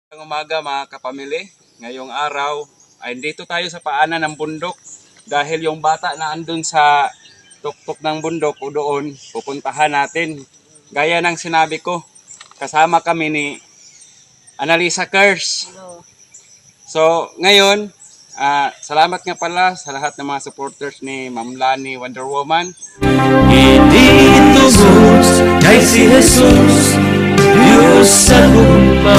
Magandang umaga mga kapamilya. Ngayong araw ay dito tayo sa paanan ng bundok dahil yung bata na andun sa tuktok ng bundok o doon pupuntahan natin. Gaya ng sinabi ko, kasama kami ni Annalisa Kers. So ngayon, salamat nga pala sa lahat ng mga supporters ni Ma'am Lani Wonder Woman. Bendito sos, kay si Jesus, Diyos sa lumpa.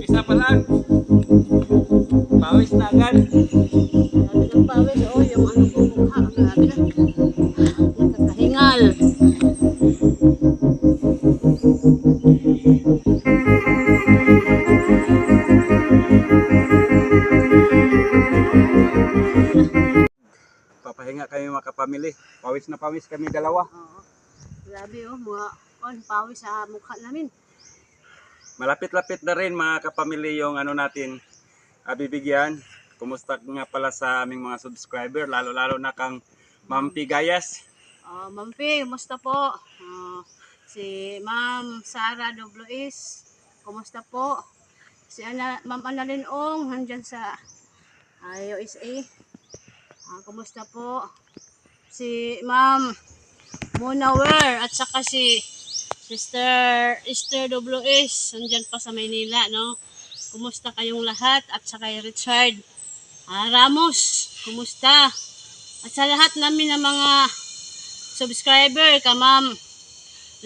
Isa pa lang. Pawis na agad. Grabe ng pawis, oh, yung ano ko mukha, grabe na. Nakakahingal. Papahinga kami mga kapamilya. Pawis na pawis kami dalawa. Oo. Grabe oh, mga pawis sa mukha namin. Malapit-lapit na rin mga kapamilya yung ano natin bibigyan. Kumusta nga pala sa aming mga subscriber, lalo-lalo na kang Ma'am Pigayas. Ma'am P, kumusta po? Si Ma'am Sara WS, kumusta po? Si Ma'am Annalyn Ong, nandyan sa USA. Kumusta po? Si Ma'am Monawer at saka si Sister Esther WS, nandyan pa sa Maynila, no? Kumusta kayong lahat? At saka kay Richard Ramos, kumusta? At sa lahat namin ng mga subscriber, ka Ma'am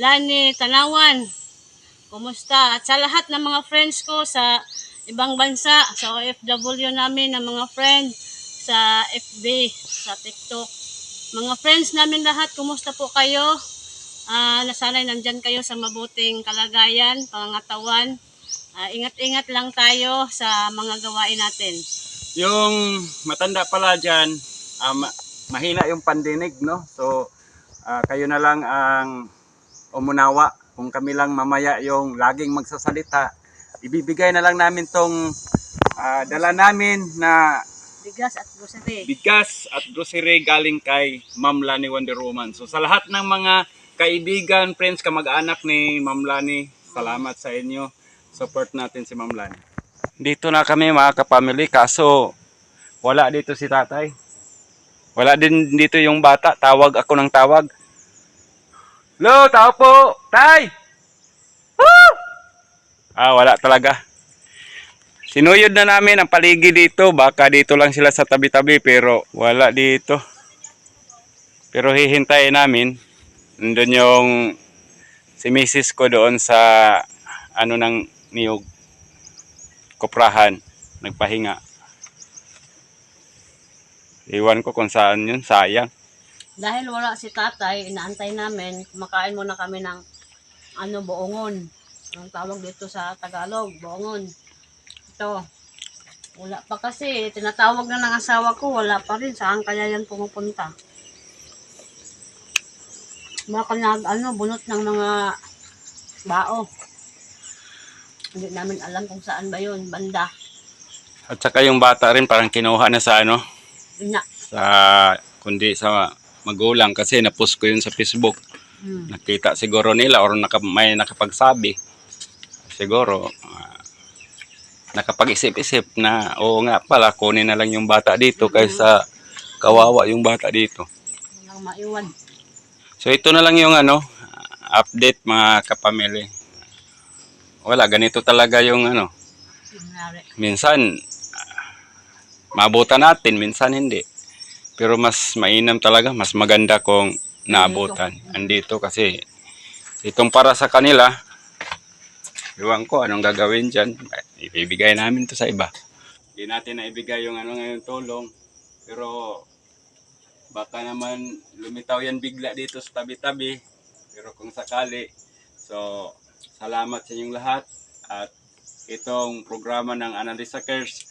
Lani Tanawan, kumusta? At sa lahat ng mga friends ko sa ibang bansa, sa OFW namin, ng mga friends sa FB, sa TikTok, mga friends namin lahat, kumusta po kayo? Nasanay nandyan kayo sa mabuting kalagayan, pangangatawan. Ingat-ingat lang tayo sa mga gawain natin. Yung matanda pala dyan, mahina yung pandinig, no? So, kayo na lang ang umunawa. Kung kami lang mamaya yung laging magsasalita, ibibigay na lang namin tong dala namin na Bigas at grocery. bigas at grocery galing kay Ma'am Lani Wonder Woman. So, sa lahat ng mga kaibigan, friends, kamag-anak ni Ma'am Lani, salamat sa inyo. Support natin si Ma'am Lani. Dito na kami mga kapamilya, kaso wala dito si tatay. Wala din dito yung bata, tawag ako ng tawag. Hello, tao po! Tay! Woo! Wala talaga. Sinuyod na namin ang paligid dito, baka dito lang sila sa tabi-tabi pero wala dito. Pero hihintayin namin. Nandun yung si Mrs. ko doon sa ano ng niyog koprahan, nagpahinga. Iwan ko kung saan yun, sayang. Dahil wala si tatay, inaantay namin, kumakain muna kami ng boongon. Ang tawag dito sa Tagalog, boongon. Ito, wala pa kasi, tinatawag na ng asawa ko, wala pa rin, saan kaya yan pumupunta? Baka bunot ng mga bao. Hindi namin alam kung saan ba yun, banda. At saka yung bata rin parang kinuha na sa ano, Ina. kundi sa magulang kasi napost ko yun sa Facebook. Nakita siguro nila or may nakapagsabi. Siguro nakapag-isip-isip na oo nga pala, kunin na lang yung bata dito kaysa kawawa yung bata dito. Walang maiwan. So ito na lang yung update mga kapamilya. Wala, ganito talaga yung Nangyari. minsan maabutan natin, minsan hindi. Pero mas mainam talaga, mas maganda kung naabutan. Andito kasi itong para sa kanila, iwan ko anong gagawin dyan. Ibibigay namin to sa iba. Hindi natin na ibigay yung ngayon tulong. Pero baka naman lumitaw yan bigla dito sa tabi-tabi. Pero kung sakali, so salamat sa inyong lahat. At itong programa ng Annalisa Kers,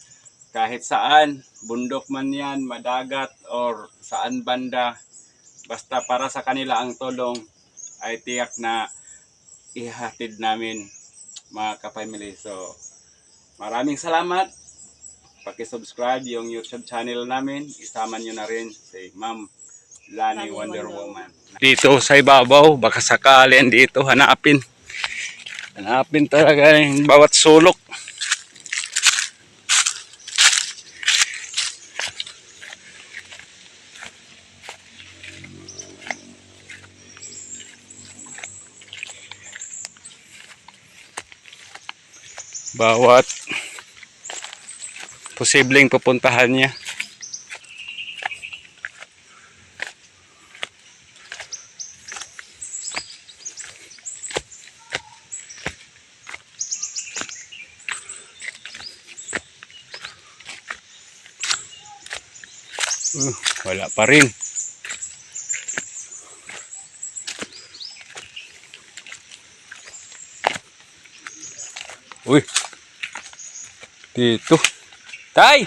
kahit saan, bundok man yan, madagat, or saan banda, basta para sa kanila ang tulong ay tiyak na ihatid namin mga kapamilya. So, Maraming salamat. Paki-subscribe yung YouTube channel namin. Isama nyo na rin si Ma'am Lani Wonder Woman. Dito sa ibabaw, baka sakalin dito hanapin. Hanapin talaga yung bawat sulok. Bawat posibleng pupuntahan niya. Wala pa rin. Uy. Dito. Tay!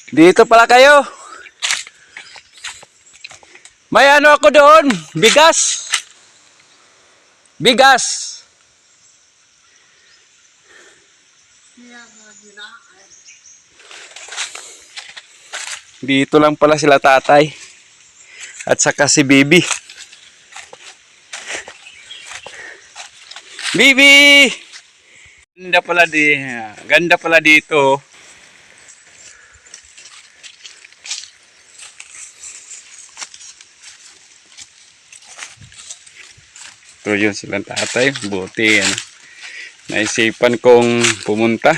Dito pala kayo. May ano ako doon. Bigas. Bigas. Dito lang pala sila tatay. At saka si Bibi. Bibi! Ganda pala dito. Ito yun silang tatay. Buti yan. Naisipan kong pumunta.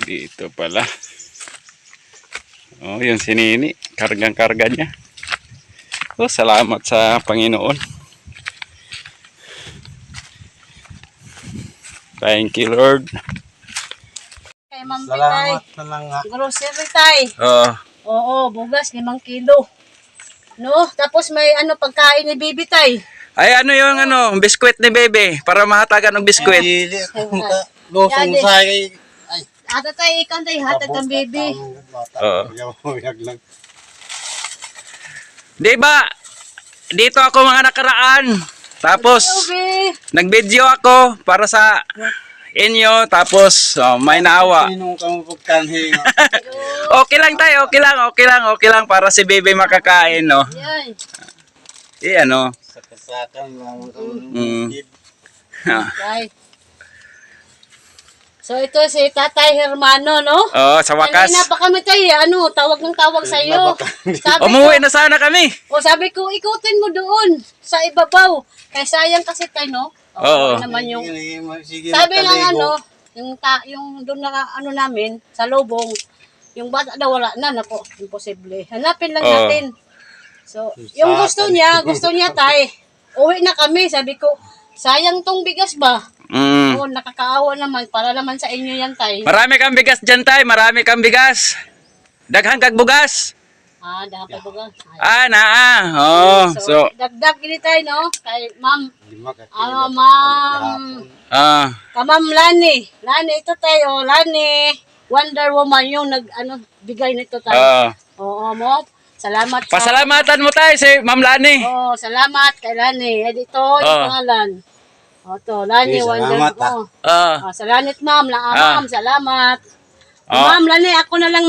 Dito pala. Oh, yun si Nini. Kargang-karga niya. Oh, salamat sa Panginoon. Thank you, Lord. Kay Ma'am Pitay. Salamat na lang nga. Grocery tay. Oh, Oo, bugas 5 kilo. No, tapos may ano pagkain ni Bibi tay. ay ano yung ano, biskwit ni Bebe para mahatagan ng biskwit. Dili akong losong Yadi. sa ay. Ata tay ikan tay hatag ang Bibi. Oo. Yawag lang. Di ba? Dito ako mga nakaraan. Tapos Bibi. nag-video ako para sa inyo tapos may naawa. Sinong kamo pagkanhi nga. Okay lang tayo, okay lang para si Bebe makakain, no. Yan. Ano. Sakasakan lang kamo. Tay. So ito si Tatay Hermano, no? Oh, sa wakas. Kanina pa kami tayo, ano, tawag ng tawag sa iyo. Sabi Umuwi ko, na sana kami. sabi ko, ikutin mo doon sa ibabaw. Kaya sayang kasi tayo, no? Oo. Naman yung Sige, sabi ng magkaligo. ano, yung doon na ano namin sa lubong, yung bata daw wala na, nako, imposible. Hanapin lang Oo. natin. So, yung gusto niya tay. Uwi na kami, sabi ko, sayang tong bigas ba? Mm. Oo, nakakaawa naman para naman sa inyo yan tay. Marami kang bigas dyan, tay. Marami kang bigas. Daghang kag bugas. Dapat bugas. Oh, so, dagdag gini tayo, no? Kay Ma'am, Lima ka Ma'am, ka Ma'am Lani. Lani, ito tayo, Lani. Wonder Woman yung bigay nito tayo. Oo, mo. Salamat sa... Pasalamatan mo tayo si Ma'am Lani. Oo, salamat kay Lani. Dito, yung pangalan. O, to, Lani, Okay, Wonder salamat, Woman. Salamat, Ma'am. Ma'am, salamat. Ma'am, Lani, ako na lang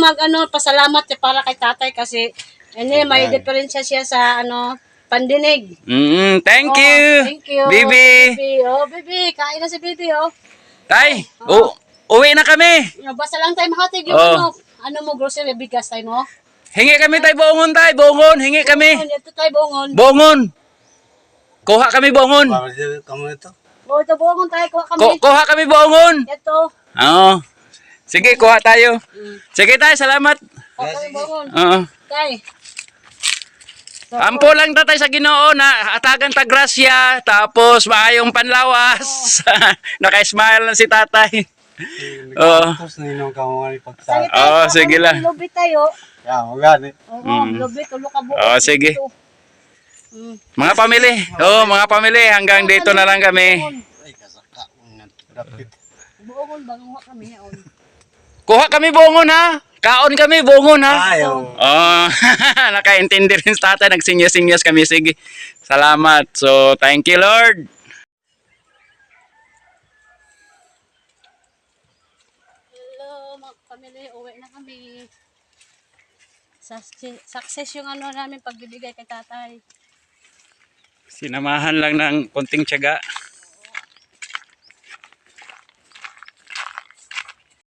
pasalamat para kay tatay kasi may diferensya siya sa pandinig. Thank Oh, you. Thank you. Bibi. Bibi, kain na si Bibi, Tay, uwi na kami. Basta lang tayo mahatig yung grocery, bigas tayo mo. Hingi kami tay bongon tay, bongon. Hingi kami. Ito tayo bongon. Bongon. Kuha kami bongon. Para kamu ito. Ito bongon tayo, kuha kami. Kuha kami bongon. Ito. Oo. Sige, kuha tayo. Sige tay, salamat. Kuha kami bongon. Oo. Tay. Ampo lang tatay sa Ginoo na atagan ta grasya, tapos maayong panlawas. Naka-smile lang si tatay. Tapos ninong kamo nga ipagsa. Sige lang. Lubit tayo. Ya, magani. Oo, lubit. Ulo ka buo. Sige. Mga pamilya, hanggang dito na lang kami. Ay, kasaka. Dapit. Buongon, bangunga kami. Kuha kami bongon ha. Kaon kami, bungon ha. Ayaw. Oh, nakaintindi rin sa tatay, nagsinyas-sinyas kami. Sige, salamat. So, thank you, Lord. Hello, mga pamilya, uwi na kami. Success yung ano namin pagbibigay kay tatay. Sinamahan lang ng konting tiyaga.